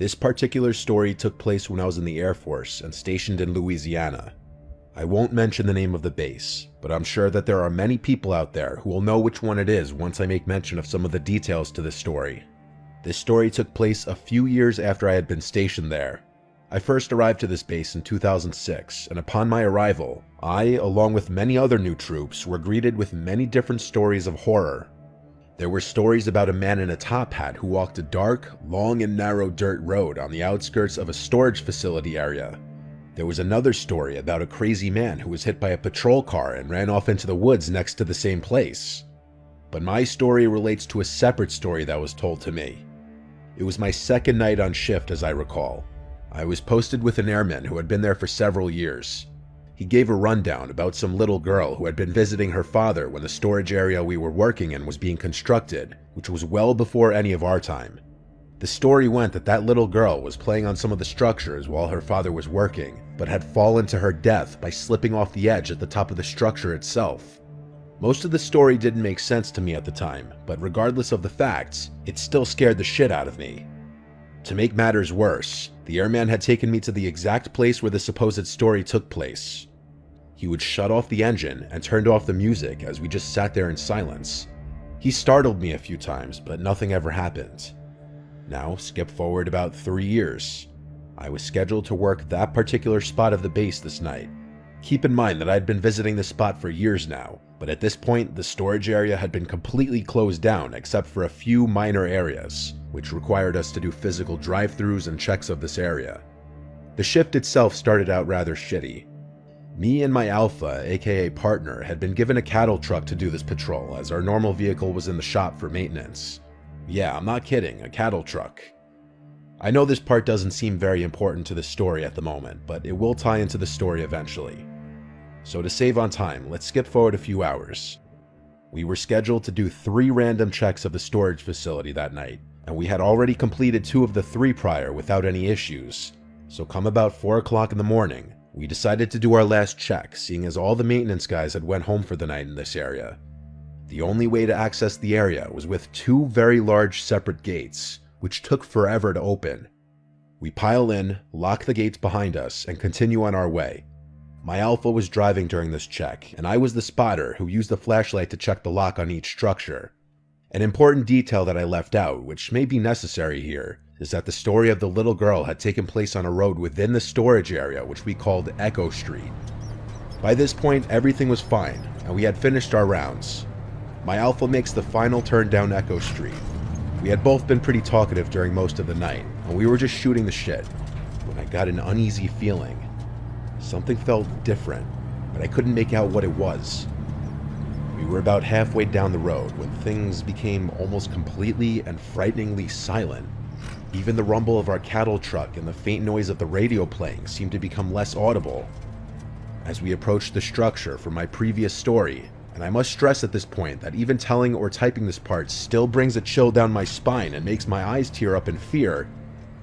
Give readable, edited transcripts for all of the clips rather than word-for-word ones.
This particular story took place when I was in the Air Force and stationed in Louisiana. I won't mention the name of the base, but I'm sure that there are many people out there who will know which one it is once I make mention of some of the details to this story. This story took place a few years after I had been stationed there. I first arrived to this base in 2006, and upon my arrival, I, along with many other new troops, were greeted with many different stories of horror. There were stories about a man in a top hat who walked a dark, long and narrow dirt road on the outskirts of a storage facility area. There was another story about a crazy man who was hit by a patrol car and ran off into the woods next to the same place. But my story relates to a separate story that was told to me. It was my second night on shift, as I recall. I was posted with an airman who had been there for several years. He gave a rundown about some little girl who had been visiting her father when the storage area we were working in was being constructed, which was well before any of our time. The story went that that little girl was playing on some of the structures while her father was working, but had fallen to her death by slipping off the edge at the top of the structure itself. Most of the story didn't make sense to me at the time, but regardless of the facts, it still scared the shit out of me. To make matters worse, the airman had taken me to the exact place where the supposed story took place. He would shut off the engine and turned off the music as we just sat there in silence. He startled me a few times, but nothing ever happened. Now, skip forward about 3 years. I was scheduled to work that particular spot of the base this night. Keep in mind that I'd been visiting this spot for years now, but at this point, the storage area had been completely closed down except for a few minor areas, which required us to do physical drive-thrus and checks of this area. The shift itself started out rather shitty. Me and my Alpha, aka partner, had been given a cattle truck to do this patrol as our normal vehicle was in the shop for maintenance. Yeah, I'm not kidding, a cattle truck. I know this part doesn't seem very important to the story at the moment, but it will tie into the story eventually. So to save on time, let's skip forward a few hours. We were scheduled to do 3 random checks of the storage facility that night, and we had already completed 2 of the 3 prior without any issues. So come about 4 o'clock in the morning, we decided to do our last check, seeing as all the maintenance guys had went home for the night in this area. The only way to access the area was with 2 very large separate gates, which took forever to open. We pile in, lock the gates behind us, and continue on our way. My Alpha was driving during this check, and I was the spotter who used the flashlight to check the lock on each structure. An important detail that I left out, which may be necessary here, is that the story of the little girl had taken place on a road within the storage area, which we called Echo Street. By this point, everything was fine, and we had finished our rounds. My Alpha makes the final turn down Echo Street. We had both been pretty talkative during most of the night, and we were just shooting the shit, when I got an uneasy feeling. Something felt different, but I couldn't make out what it was. We were about halfway down the road when things became almost completely and frighteningly silent. Even the rumble of our cattle truck and the faint noise of the radio playing seemed to become less audible. As we approached the structure from my previous story, and I must stress at this point that even telling or typing this part still brings a chill down my spine and makes my eyes tear up in fear,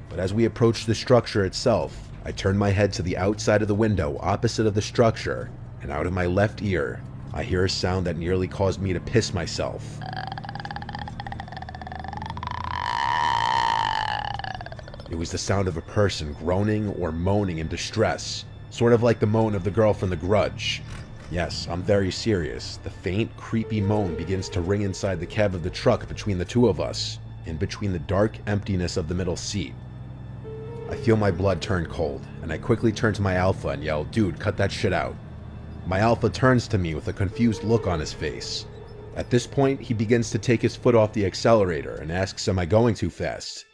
but as we approached the structure itself, I turned my head to the outside of the window opposite of the structure, and out of my left ear, I hear a sound that nearly caused me to piss myself. It was the sound of a person groaning or moaning in distress, sort of like the moan of the girl from The Grudge. Yes, I'm very serious. The faint, creepy moan begins to ring inside the cab of the truck between the 2 of us, in between the dark emptiness of the middle seat. I feel my blood turn cold, and I quickly turn to my Alpha and yell, "Dude, cut that shit out." My Alpha turns to me with a confused look on his face. At this point, he begins to take his foot off the accelerator and asks, "Am I going too fast?"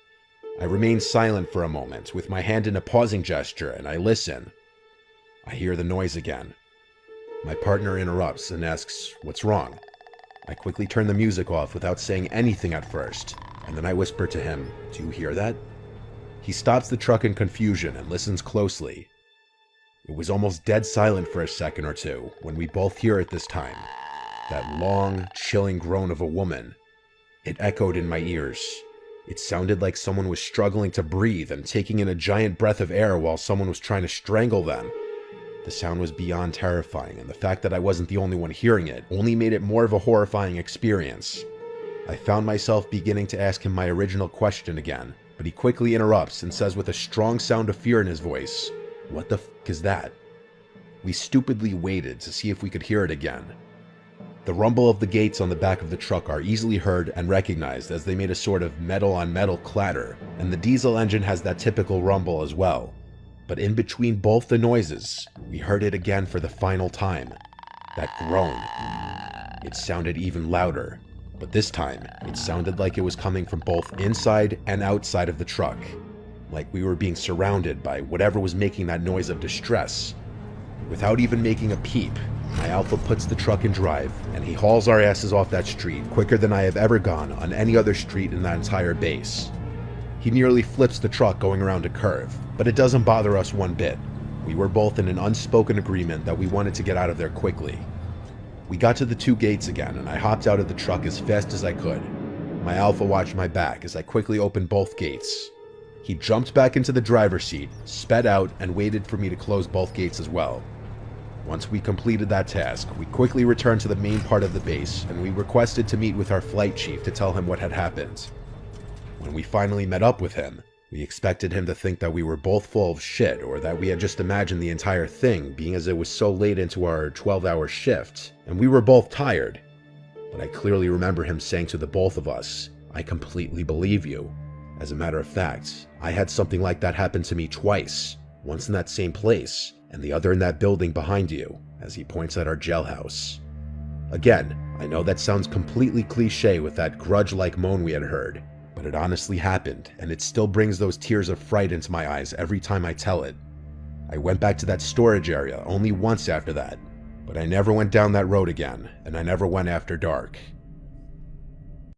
I remain silent for a moment, with my hand in a pausing gesture, and I listen. I hear the noise again. My partner interrupts and asks, "What's wrong?" I quickly turn the music off without saying anything at first, and then I whisper to him, "Do you hear that?" He stops the truck in confusion and listens closely. It was almost dead silent for a second or two when we both hear it this time. That long, chilling groan of a woman. It echoed in my ears. It sounded like someone was struggling to breathe and taking in a giant breath of air while someone was trying to strangle them. The sound was beyond terrifying, and the fact that I wasn't the only one hearing it only made it more of a horrifying experience. I found myself beginning to ask him my original question again. but he quickly interrupts and says with a strong sound of fear in his voice, "What the f*** is that?" We stupidly waited to see if we could hear it again. The rumble of the gates on the back of the truck are easily heard and recognized as they made a sort of metal-on-metal clatter, and the diesel engine has that typical rumble as well. But in between both the noises, we heard it again for the final time. That groan. It sounded even louder, but this time, it sounded like it was coming from both inside and outside of the truck, like we were being surrounded by whatever was making that noise of distress. Without even making a peep, my Alpha puts the truck in drive, and he hauls our asses off that street quicker than I have ever gone on any other street in that entire base. He nearly flips the truck going around a curve, but it doesn't bother us one bit. We were both in an unspoken agreement that we wanted to get out of there quickly. We got to the 2 gates again, and I hopped out of the truck as fast as I could. My Alpha watched my back as I quickly opened both gates. He jumped back into the driver's seat, sped out, and waited for me to close both gates as well. Once we completed that task, we quickly returned to the main part of the base, and we requested to meet with our flight chief to tell him what had happened. When we finally met up with him, we expected him to think that we were both full of shit, or that we had just imagined the entire thing, being as it was so late into our 12-hour shift, and we were both tired. But I clearly remember him saying to the both of us, "I completely believe you. As a matter of fact, I had something like that happen to me twice, once in that same place, and the other in that building behind you," as he points at our jailhouse. Again, I know that sounds completely cliche with that grudge-like moan we had heard, but it honestly happened, and it still brings those tears of fright into my eyes every time I tell it. I went back to that storage area only once after that, but I never went down that road again, and I never went after dark.